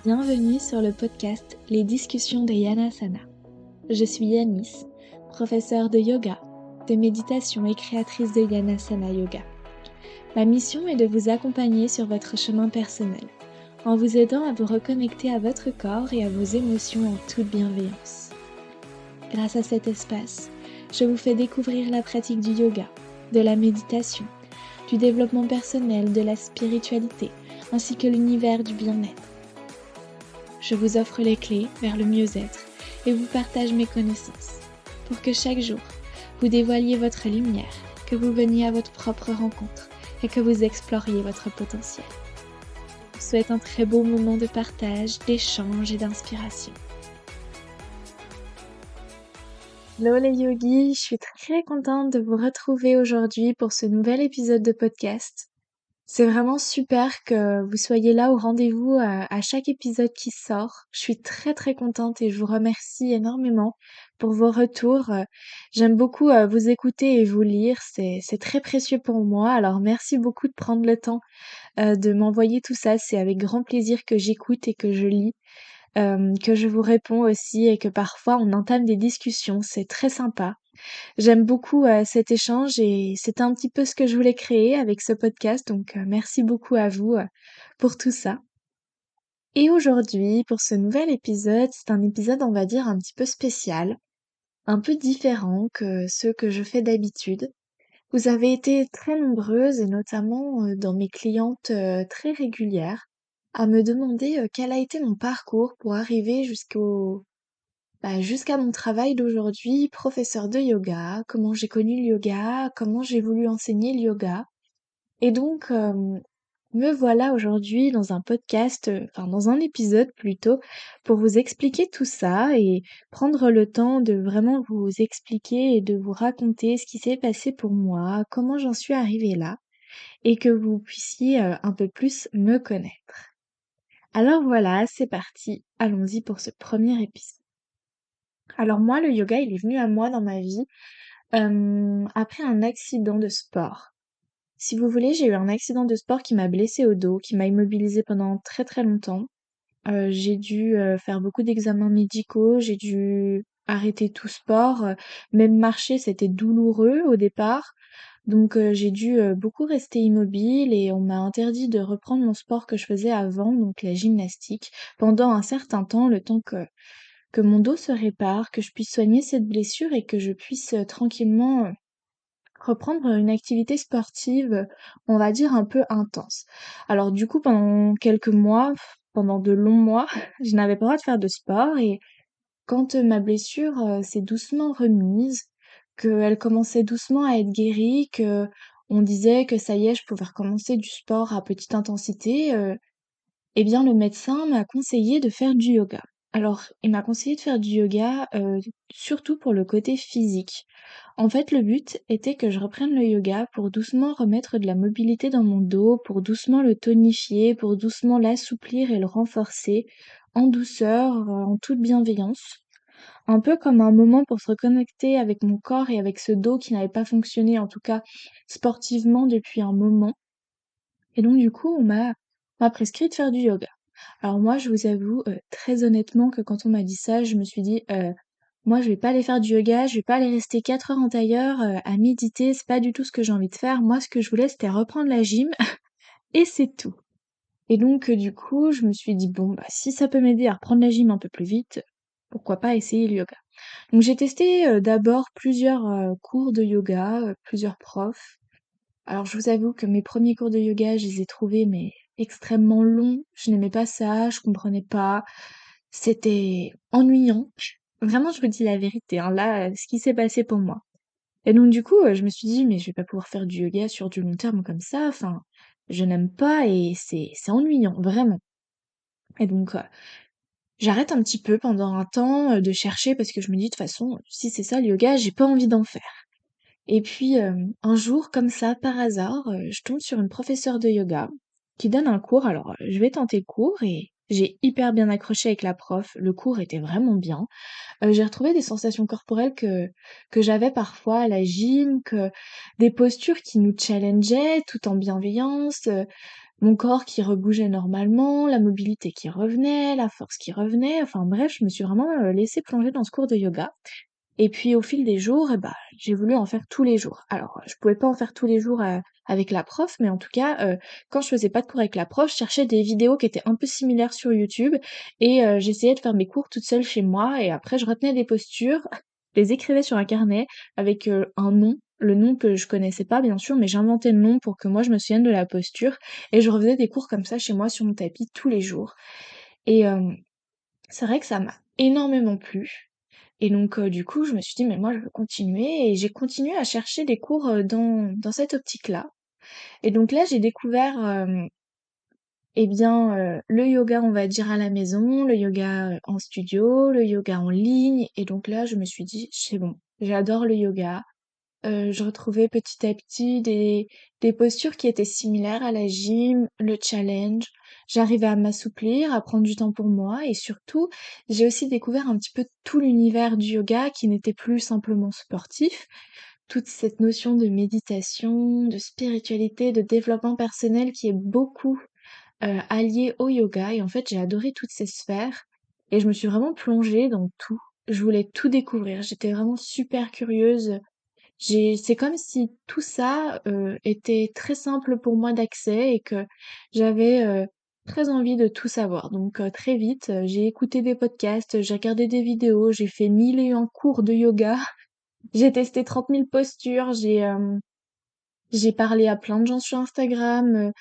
Bienvenue sur le podcast Les discussions de Yanasana. Je suis Yanis, professeure de yoga, de méditation et créatrice de Yanasana Yoga. Ma mission est de vous accompagner sur votre chemin personnel, en vous aidant à vous reconnecter à votre corps et à vos émotions en toute bienveillance. Grâce à cet espace, je vous fais découvrir la pratique du yoga, de la méditation, du développement personnel, de la spiritualité, ainsi que l'univers du bien-être. Je vous offre les clés vers le mieux-être et vous partage mes connaissances pour que chaque jour, vous dévoiliez votre lumière, que vous veniez à votre propre rencontre et que vous exploriez votre potentiel. Je vous souhaite un très beau moment de partage, d'échange et d'inspiration. Hello les yogis, je suis très contente de vous retrouver aujourd'hui pour ce nouvel épisode de podcast. C'est vraiment super que vous soyez là au rendez-vous à chaque épisode qui sort. Je suis très très contente et je vous remercie énormément pour vos retours. J'aime beaucoup vous écouter et vous lire, c'est très précieux pour moi. Alors merci beaucoup de prendre le temps de m'envoyer tout ça. C'est avec grand plaisir que j'écoute et que je lis, que je vous réponds aussi et que parfois on entame des discussions. C'est très sympa. J'aime beaucoup, cet échange et c'est un petit peu ce que je voulais créer avec ce podcast donc merci beaucoup à vous, pour tout ça. Et aujourd'hui, pour ce nouvel épisode, c'est un épisode, on va dire, un petit peu spécial, un peu différent que ceux que je fais d'habitude. Vous avez été très nombreuses et notamment, dans mes clientes, très régulières à me demander, quel a été mon parcours pour arriver jusqu'à mon travail d'aujourd'hui, professeur de yoga, comment j'ai connu le yoga, comment j'ai voulu enseigner le yoga. Et donc, me voilà aujourd'hui dans un podcast, enfin dans un épisode plutôt, pour vous expliquer tout ça et prendre le temps de vraiment vous expliquer et de vous raconter ce qui s'est passé pour moi, comment j'en suis arrivée là, et que vous puissiez un peu plus me connaître. Alors voilà, c'est parti, allons-y pour ce premier épisode. Alors moi, le yoga, il est venu à moi dans ma vie, après un accident de sport. Si vous voulez, j'ai eu un accident de sport qui m'a blessée au dos, qui m'a immobilisée pendant très, très longtemps. J'ai dû, faire beaucoup d'examens médicaux, j'ai dû arrêter tout sport, même marcher, c'était douloureux au départ. Donc j'ai dû, beaucoup rester immobile et on m'a interdit de reprendre mon sport que je faisais avant, donc la gymnastique, pendant un certain temps, le temps que mon dos se répare, que je puisse soigner cette blessure et que je puisse, tranquillement, reprendre une activité sportive, on va dire un peu intense. Alors du coup, pendant quelques mois, pendant de longs mois, je n'avais pas le droit de faire de sport et quand, ma blessure, s'est doucement remise, qu'elle commençait doucement à être guérie, qu'on disait que ça y est, je pouvais recommencer du sport à petite intensité, eh bien, le médecin m'a conseillé de faire du yoga. Alors, il m'a conseillé de faire du yoga, surtout pour le côté physique. En fait, le but était que je reprenne le yoga pour doucement remettre de la mobilité dans mon dos, pour doucement le tonifier, pour doucement l'assouplir et le renforcer en douceur, en toute bienveillance. Un peu comme un moment pour se reconnecter avec mon corps et avec ce dos qui n'avait pas fonctionné, en tout cas sportivement depuis un moment. Et donc du coup, on m'a prescrit de faire du yoga. Alors moi, je vous avoue, très honnêtement que quand on m'a dit ça, je me suis dit: moi je vais pas aller faire du yoga, je vais pas aller rester 4 heures en tailleur, à méditer, c'est pas du tout ce que j'ai envie de faire. Moi, ce que je voulais, c'était reprendre la gym et c'est tout. Et donc du coup, je me suis dit: «Bon, bah, si ça peut m'aider à reprendre la gym un peu plus vite, pourquoi pas essayer le yoga?» Donc j'ai testé, d'abord plusieurs, cours de yoga, plusieurs profs. Alors je vous avoue que mes premiers cours de yoga, je les ai trouvés mais extrêmement longs. Je n'aimais pas ça, je comprenais pas. C'était ennuyant. Vraiment, je vous dis la vérité, hein, là, ce qui s'est passé pour moi. Et donc du coup, je me suis dit: «Mais je vais pas pouvoir faire du yoga sur du long terme comme ça, enfin, je n'aime pas et c'est ennuyant, vraiment». Et donc, j'arrête un petit peu pendant un temps, de chercher parce que je me dis: «De toute façon, si c'est ça le yoga, j'ai pas envie d'en faire». Et puis, un jour comme ça, par hasard, je tombe sur une professeure de yoga qui donne un cours. Alors, je vais tenter le cours et j'ai hyper bien accroché avec la prof. Le cours était vraiment bien. J'ai retrouvé des sensations corporelles que j'avais parfois à la gym, que des postures qui nous challengeaient tout en bienveillance, mon corps qui rebougeait normalement, la mobilité qui revenait, la force qui revenait. Enfin bref, je me suis vraiment, laissée plonger dans ce cours de yoga. Et puis au fil des jours, j'ai voulu en faire tous les jours. Alors, je pouvais pas en faire tous les jours, avec la prof, mais en tout cas, quand je faisais pas de cours avec la prof, je cherchais des vidéos qui étaient un peu similaires sur YouTube et j'essayais de faire mes cours toute seule chez moi et après je retenais des postures, je les écrivais sur un carnet avec, un nom, le nom que je connaissais pas bien sûr, mais j'inventais le nom pour que moi je me souvienne de la posture et je refaisais des cours comme ça chez moi sur mon tapis tous les jours et c'est vrai que ça m'a énormément plu. Et donc, du coup, je me suis dit: «Mais moi, je veux continuer» et j'ai continué à chercher des cours, dans cette optique-là. Et donc là, j'ai découvert, le yoga, on va dire, à la maison, le yoga, en studio, le yoga en ligne et donc là, je me suis dit: «C'est bon, j'adore le yoga». Je retrouvais petit à petit des postures qui étaient similaires à la gym, le challenge. J'arrivais à m'assouplir, à prendre du temps pour moi et surtout, j'ai aussi découvert un petit peu tout l'univers du yoga qui n'était plus simplement sportif. Toute cette notion de méditation, de spiritualité, de développement personnel qui est beaucoup, alliée au yoga et en fait, j'ai adoré toutes ces sphères et je me suis vraiment plongée dans tout. Je voulais tout découvrir. J'étais vraiment super curieuse. C'est comme si tout ça, était très simple pour moi d'accès et que j'avais, très envie de tout savoir. Donc, très vite, j'ai écouté des podcasts, j'ai regardé des vidéos, j'ai fait 1001 cours de yoga, j'ai testé 30 000 postures, j'ai parlé à plein de gens sur Instagram,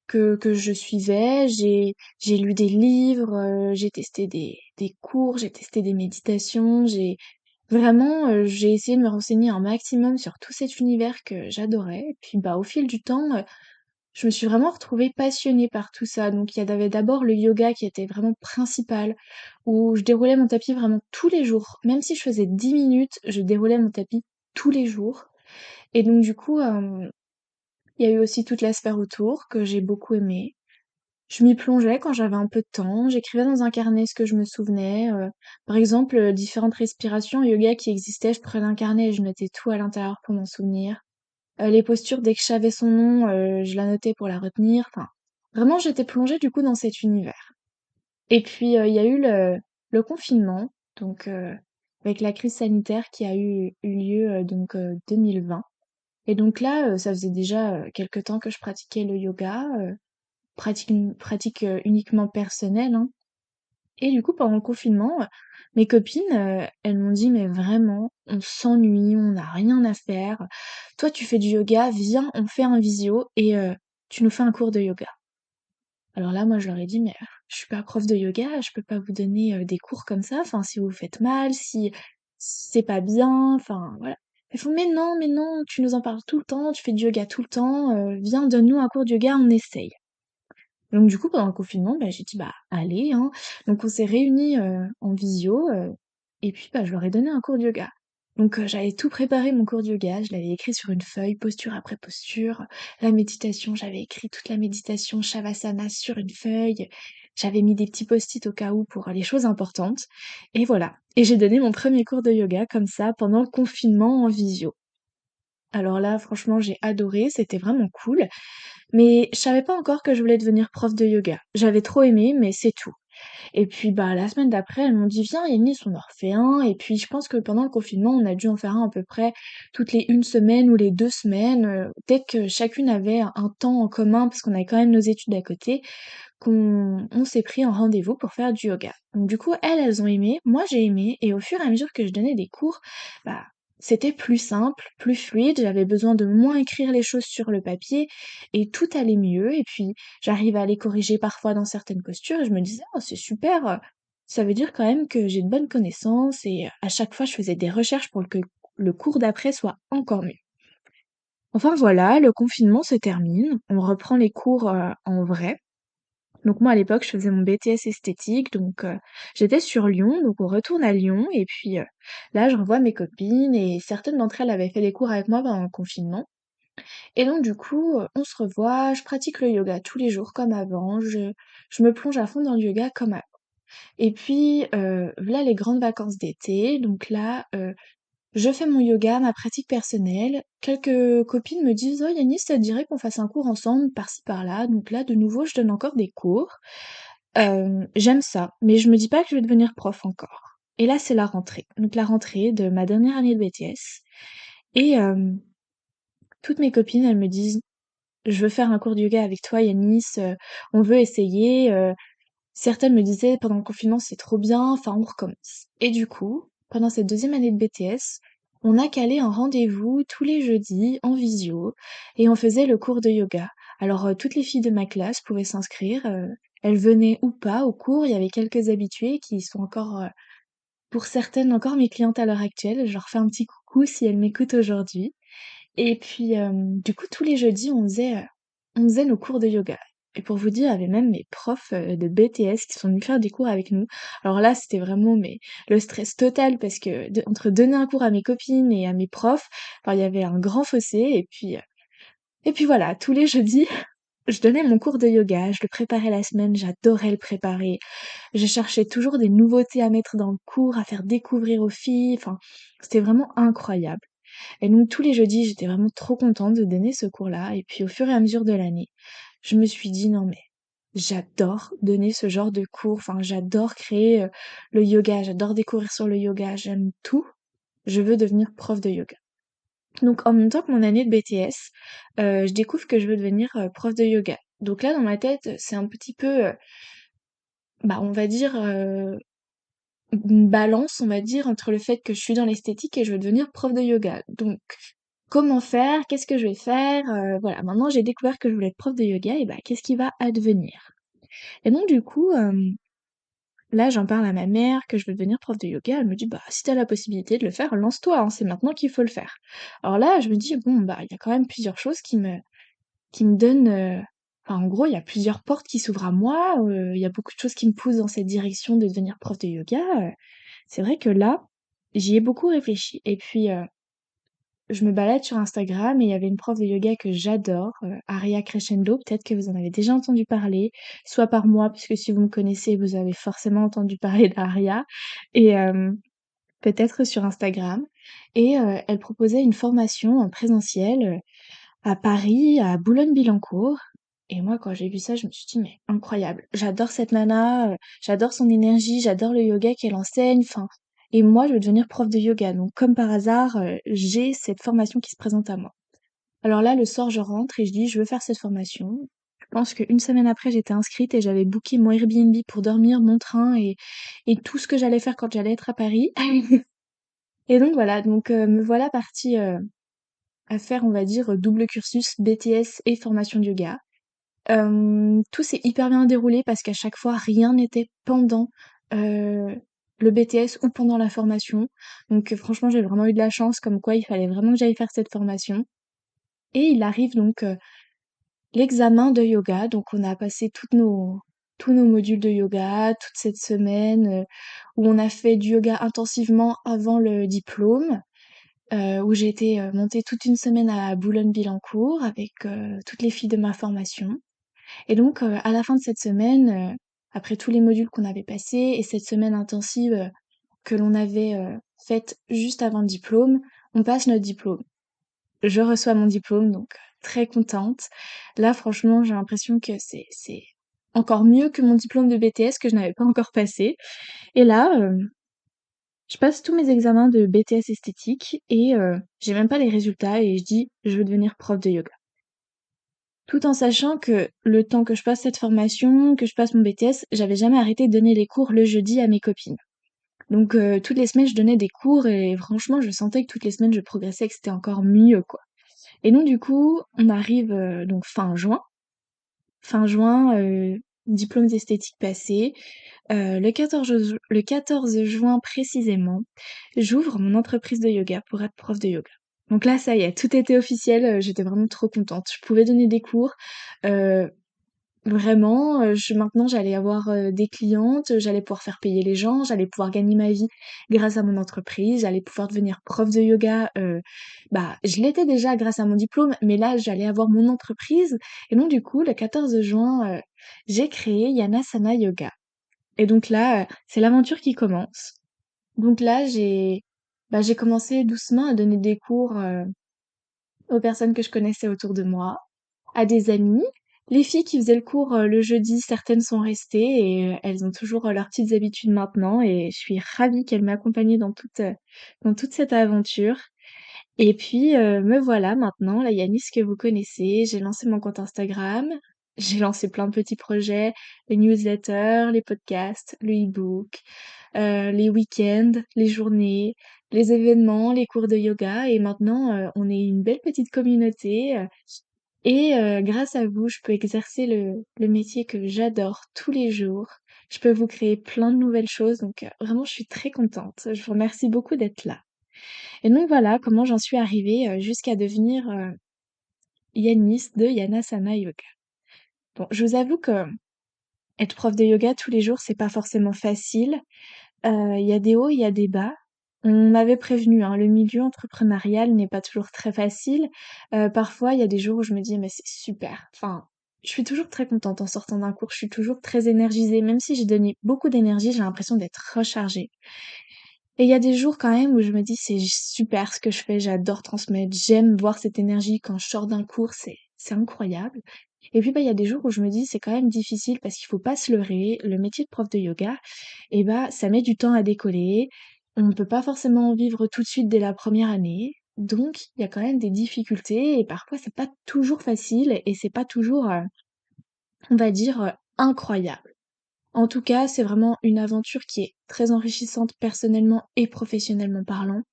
que je suivais, j'ai lu des livres, j'ai testé des cours, j'ai testé des méditations, vraiment, j'ai essayé de me renseigner un maximum sur tout cet univers que j'adorais et puis, au fil du temps, je me suis vraiment retrouvée passionnée par tout ça. Donc il y avait d'abord le yoga qui était vraiment principal, où je déroulais mon tapis vraiment tous les jours. Même si je faisais 10 minutes, je déroulais mon tapis tous les jours et donc du coup, il y a eu aussi toute la sphère autour que j'ai beaucoup aimée. Je m'y plongeais quand j'avais un peu de temps, j'écrivais dans un carnet ce que je me souvenais, par exemple, différentes respirations yoga qui existaient, je prenais un carnet et je notais tout à l'intérieur pour m'en souvenir. Les postures, dès que je savais son nom, je la notais pour la retenir, enfin, vraiment j'étais plongée du coup dans cet univers. Et puis, il y a eu le confinement, donc avec la crise sanitaire qui a eu lieu, 2020 et donc là, ça faisait déjà, quelque temps que je pratiquais le yoga, pratique, uniquement personnelle, hein. Et du coup, pendant le confinement, mes copines, elles m'ont dit: «Mais vraiment, on s'ennuie, on n'a rien à faire. Toi, tu fais du yoga, viens, on fait un visio et tu nous fais un cours de yoga». Alors là, moi, je leur ai dit: «Mais je suis pas prof de yoga, je peux pas vous donner, des cours comme ça, enfin, si vous vous faites mal, si c'est pas bien, enfin, voilà». Elles font: mais non, tu nous en parles tout le temps, tu fais du yoga tout le temps, viens, donne-nous un cours de yoga, on essaye». Donc du coup, pendant le confinement, j'ai dit: «Bah, allez, hein». Donc on s'est réunis, en visio, et puis, je leur ai donné un cours de yoga. Donc j'avais tout préparé mon cours de yoga, je l'avais écrit sur une feuille, posture après posture. La méditation, j'avais écrit toute la méditation Shavasana sur une feuille. J'avais mis des petits post-it au cas où pour les choses importantes et voilà. Et j'ai donné mon premier cours de yoga comme ça pendant le confinement en visio. Alors là, franchement, j'ai adoré, c'était vraiment cool. Mais je savais pas encore que je voulais devenir prof de yoga. J'avais trop aimé, mais c'est tout. Et puis la semaine d'après, elles m'ont dit: «Viens Yanis, on en refait un» et puis je pense que pendant le confinement, on a dû en faire un à peu près toutes les 1 semaine ou les 2 semaines, dès que chacune avait un temps en commun, parce qu'on avait quand même nos études à côté, qu'on s'est pris un rendez-vous pour faire du yoga. Donc du coup, elles ont aimé, moi j'ai aimé et au fur et à mesure que je donnais des cours, bah, c'était plus simple, plus fluide, j'avais besoin de moins écrire les choses sur le papier et tout allait mieux et puis j'arrivais à les corriger parfois dans certaines postures et je me disais: «Oh c'est super, ça veut dire quand même que j'ai de bonnes connaissances» et à chaque fois je faisais des recherches pour que le cours d'après soit encore mieux. Enfin voilà, le confinement se termine, on reprend les cours, en vrai. Donc moi, à l'époque, je faisais mon BTS esthétique, donc j'étais sur Lyon, donc on retourne à Lyon et puis, là, je revois mes copines et certaines d'entre elles avaient fait des cours avec moi pendant le confinement et donc du coup, on se revoit, je pratique le yoga tous les jours comme avant, je me plonge à fond dans le yoga comme avant et puis, v'là les grandes vacances d'été, donc là, Je fais mon yoga, ma pratique personnelle. Quelques copines me disent: «Oh Yanis, ça te dirait qu'on fasse un cours ensemble par-ci par-là?» Donc là, de nouveau, je donne encore des cours. J'aime ça, mais je me dis pas que je vais devenir prof encore. Et là, c'est la rentrée. Donc la rentrée de ma dernière année de BTS et toutes mes copines, elles me disent: «Je veux faire un cours de yoga avec toi Yanis, on veut essayer», certaines me disaient: «Pendant le confinement, c'est trop bien, enfin on recommence». Et du coup, pendant cette deuxième année de BTS, on a calé un rendez-vous tous les jeudis en visio et on faisait le cours de yoga. Alors, toutes les filles de ma classe pouvaient s'inscrire, elles venaient ou pas au cours. Il y avait quelques habituées qui sont encore, pour certaines, encore mes clientes à l'heure actuelle. Je leur fais un petit coucou si elles m'écoutent aujourd'hui. Et puis, du coup, tous les jeudis, on faisait nos cours de yoga. Et pour vous dire, il y avait même mes profs de BTS qui sont venus faire des cours avec nous. Alors là, c'était vraiment le stress total parce que entre donner un cours à mes copines et à mes profs, enfin, il y avait un grand fossé. Et puis voilà, tous les jeudis, je donnais mon cours de yoga, je le préparais la semaine, j'adorais le préparer. Je cherchais toujours des nouveautés à mettre dans le cours, à faire découvrir aux filles. Enfin, c'était vraiment incroyable. Et donc tous les jeudis, j'étais vraiment trop contente de donner ce cours-là. Et puis au fur et à mesure de l'année, je me suis dit non mais j'adore donner ce genre de cours. Enfin, j'adore créer le yoga, j'adore découvrir sur le yoga, j'aime tout. Je veux devenir prof de yoga. Donc en même temps que mon année de BTS, je découvre que je veux devenir prof de yoga. Donc là, dans ma tête, c'est un petit peu, bah on va dire, une balance, on va dire, entre le fait que je suis dans l'esthétique et je veux devenir prof de yoga. Donc, comment faire? Qu'est-ce que je vais faire? Voilà, maintenant j'ai découvert que je voulais être prof de yoga et bah, qu'est-ce qui va advenir? Et donc du coup, là j'en parle à ma mère que je veux devenir prof de yoga, elle me dit: «Bah, si t'as la possibilité de le faire, lance-toi, hein, c'est maintenant qu'il faut le faire». Alors là, je me dis: «Bon, bah, il y a quand même plusieurs choses qui me donnent, enfin en gros, il y a plusieurs portes qui s'ouvrent à moi, il y a beaucoup de choses qui me poussent dans cette direction de devenir prof de yoga». C'est vrai que là, j'y ai beaucoup réfléchi et puis, je me balade sur Instagram et il y avait une prof de yoga que j'adore, Aria Crescendo, peut-être que vous en avez déjà entendu parler, soit par moi, puisque si vous me connaissez, vous avez forcément entendu parler d'Aria et peut-être sur Instagram et elle proposait une formation en présentiel, à Paris, à Boulogne-Billancourt. Et moi, quand j'ai vu ça, je me suis dit, mais incroyable, j'adore cette nana, j'adore son énergie, j'adore le yoga qu'elle enseigne, enfin, et moi, je veux devenir prof de yoga. Donc, comme par hasard, j'ai cette formation qui se présente à moi. Alors là, le soir, je rentre et je dis, je veux faire cette formation. Je pense qu'une semaine après, j'étais inscrite et j'avais booké mon Airbnb pour dormir, mon train et tout ce que j'allais faire quand j'allais être à Paris. Et donc voilà, donc me voilà partie à faire, on va dire, double cursus BTS et formation de yoga. Tout s'est hyper bien déroulé parce qu'à chaque fois, rien n'était pendant, heu, le BTS ou pendant la formation. Donc franchement, j'ai vraiment eu de la chance comme quoi il fallait vraiment que j'aille faire cette formation et il arrive donc, l'examen de yoga. Donc on a passé tous nos modules de yoga toute cette semaine, où on a fait du yoga intensivement avant le diplôme, où j'ai été, montée toute une semaine à Boulogne-Billancourt avec, toutes les filles de ma formation. Et donc, à la fin de cette semaine, après tous les modules qu'on avait passés et cette semaine intensive, que l'on avait, faite juste avant le diplôme, on passe notre diplôme. Je reçois mon diplôme, donc très contente. Là, franchement, j'ai l'impression que c'est encore mieux que mon diplôme de BTS que je n'avais pas encore passé. Et là, je passe tous mes examens de BTS esthétique et j'ai même pas les résultats et je dis: «Je veux devenir prof de yoga». Tout en sachant que le temps que je passe cette formation, que je passe mon BTS, j'avais jamais arrêté de donner les cours le jeudi à mes copines. Donc toutes les semaines, je donnais des cours et franchement, je sentais que toutes les semaines, je progressais, que c'était encore mieux, quoi. Et donc du coup, on arrive, donc fin juin. Fin juin, diplômes esthétiques passés. Le 14 juin précisément, j'ouvre mon entreprise de yoga pour être prof de yoga. Donc là, ça y est, tout était officiel, j'étais vraiment trop contente. Je pouvais donner des cours, heu, vraiment, maintenant j'allais avoir, des clientes, j'allais pouvoir faire payer les gens, j'allais pouvoir gagner ma vie grâce à mon entreprise, j'allais pouvoir devenir prof de yoga, bah, je l'étais déjà grâce à mon diplôme, mais là, j'allais avoir mon entreprise et donc du coup, le 14 juin, j'ai créé Yanasana Yoga et donc là, c'est l'aventure qui commence. Donc là, j'ai bah, j'ai commencé doucement à donner des cours aux personnes que je connaissais autour de moi, à des amis. Les filles qui faisaient le cours le jeudi, certaines sont restées et elles ont toujours leurs petites habitudes maintenant et je suis ravie qu'elles m'accompagnent dans toute cette aventure. Et puis, me voilà maintenant, la Yanis que vous connaissez. J'ai lancé mon compte Instagram, j'ai lancé plein de petits projets, les newsletters, les podcasts, le e-book, les week-ends, les journées, les événements, les cours de yoga et maintenant, on est une belle petite communauté, et grâce à vous, je peux exercer le métier que j'adore tous les jours. Je peux vous créer plein de nouvelles choses donc vraiment je suis très contente. Je vous remercie beaucoup d'être là. Et donc voilà comment j'en suis arrivée, jusqu'à devenir, Yanis de Yanasana Yoga. Bon, je vous avoue que être prof de yoga tous les jours, c'est pas forcément facile. Il y a des hauts, il y a des bas. On m'avait prévenu, hein, le milieu entrepreneurial n'est pas toujours très facile. Parfois, il y a des jours où je me dis: «Mais c'est super». Enfin, je suis toujours très contente en sortant d'un cours, je suis toujours très énergisée. Même si j'ai donné beaucoup d'énergie, j'ai l'impression d'être rechargée. Et il y a des jours quand même où je me dis: «C'est super ce que je fais, j'adore transmettre, j'aime voir cette énergie quand je sors d'un cours, c'est incroyable». Et puis, bah, il y a des jours où je me dis: «C'est quand même difficile» parce qu'il faut pas se leurrer, le métier de prof de yoga, et bah, ça met du temps à décoller. On ne peut pas forcément en vivre tout de suite dès la première année. Donc, il y a quand même des difficultés et parfois c'est pas toujours facile et c'est pas toujours, on va dire, incroyable. En tout cas, c'est vraiment une aventure qui est très enrichissante personnellement et professionnellement parlant.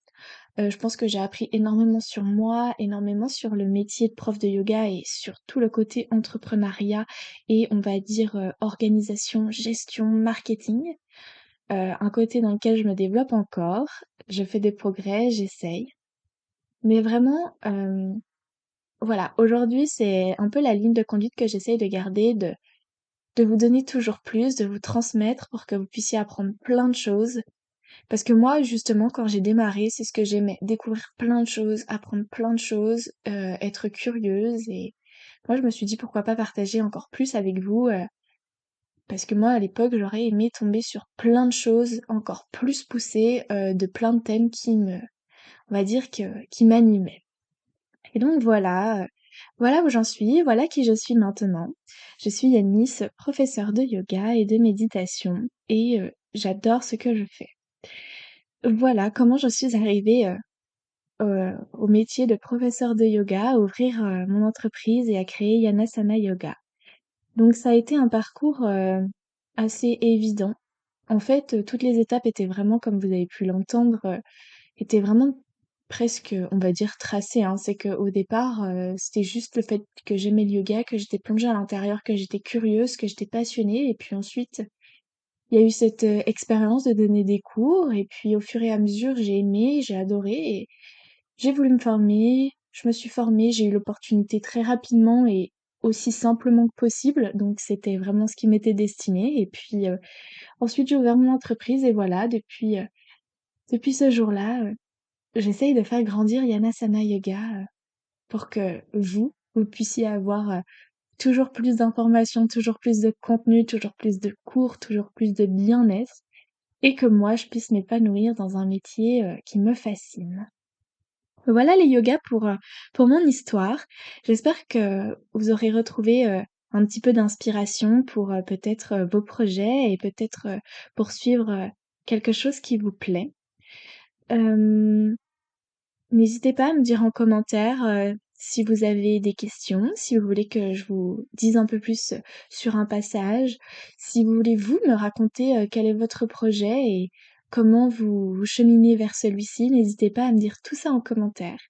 Je pense que j'ai appris énormément sur moi, énormément sur le métier de prof de yoga et sur tout le côté entrepreneuriat et on va dire, organisation, gestion, marketing. Un côté dans lequel je me développe encore. Je fais des progrès, j'essaye. Mais vraiment, voilà, aujourd'hui, c'est un peu la ligne de conduite que j'essaye de garder, de vous donner toujours plus, de vous transmettre pour que vous puissiez apprendre plein de choses. Parce que moi, justement, quand j'ai démarré, c'est ce que j'aimais, découvrir plein de choses, apprendre plein de choses, être curieuse et moi, je me suis dit: «Pourquoi pas partager encore plus avec vous?» Parce que moi, à l'époque, j'aurais aimé tomber sur plein de choses encore plus poussées, de plein de thèmes on va dire qui m'animaient. Et donc voilà, voilà où j'en suis, voilà qui je suis maintenant. Je suis Yanis, professeure de yoga et de méditation et j'adore ce que je fais. Voilà comment je suis arrivée, au métier de professeur de yoga, à ouvrir, mon entreprise et à créer Yanasana Yoga. Donc ça a été un parcours, assez évident. En fait, toutes les étapes étaient vraiment, comme vous avez pu l'entendre, étaient vraiment presque, on va dire, tracées, hein. C'est qu'au départ, c'était juste le fait que j'aimais le yoga, que j'étais plongée à l'intérieur, que j'étais curieuse, que j'étais passionnée et puis ensuite, il y a eu cette, expérience de donner des cours et puis au fur et à mesure, j'ai aimé, j'ai adoré et j'ai voulu me former. Je me suis formée, j'ai eu l'opportunité très rapidement et aussi simplement que possible, donc c'était vraiment ce qui m'était destiné et puis, ensuite j'ai ouvert mon entreprise et voilà, depuis ce jour-là, j'essaye de faire grandir Yanasana Yoga, pour que vous puissiez avoir, toujours plus d'informations, toujours plus de contenu, toujours plus de cours, toujours plus de bien-être et que moi je puisse m'épanouir dans un métier, qui me fascine. Voilà les yogas pour mon histoire. J'espère que vous aurez retrouvé, un petit peu d'inspiration pour, peut-être, vos projets et peut-être, poursuivre, quelque chose qui vous plaît. Hem N'hésitez pas à me dire en commentaire, si vous avez des questions, si vous voulez que je vous dise un peu plus, sur un passage, si vous voulez vous me raconter, quel est votre projet et comment vous cheminez vers celui-ci, n'hésitez pas à me dire tout ça en commentaire.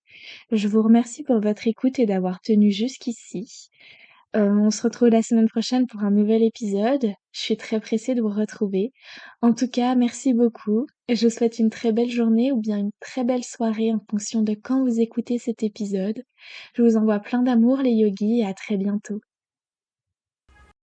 Je vous remercie pour votre écoute et d'avoir tenu jusqu'ici. On se retrouve la semaine prochaine pour un nouvel épisode. Je suis très pressée de vous retrouver. En tout cas, merci beaucoup et je vous souhaite une très belle journée ou bien une très belle soirée en fonction de quand vous écoutez cet épisode. Je vous envoie plein d'amour les yogis et à très bientôt.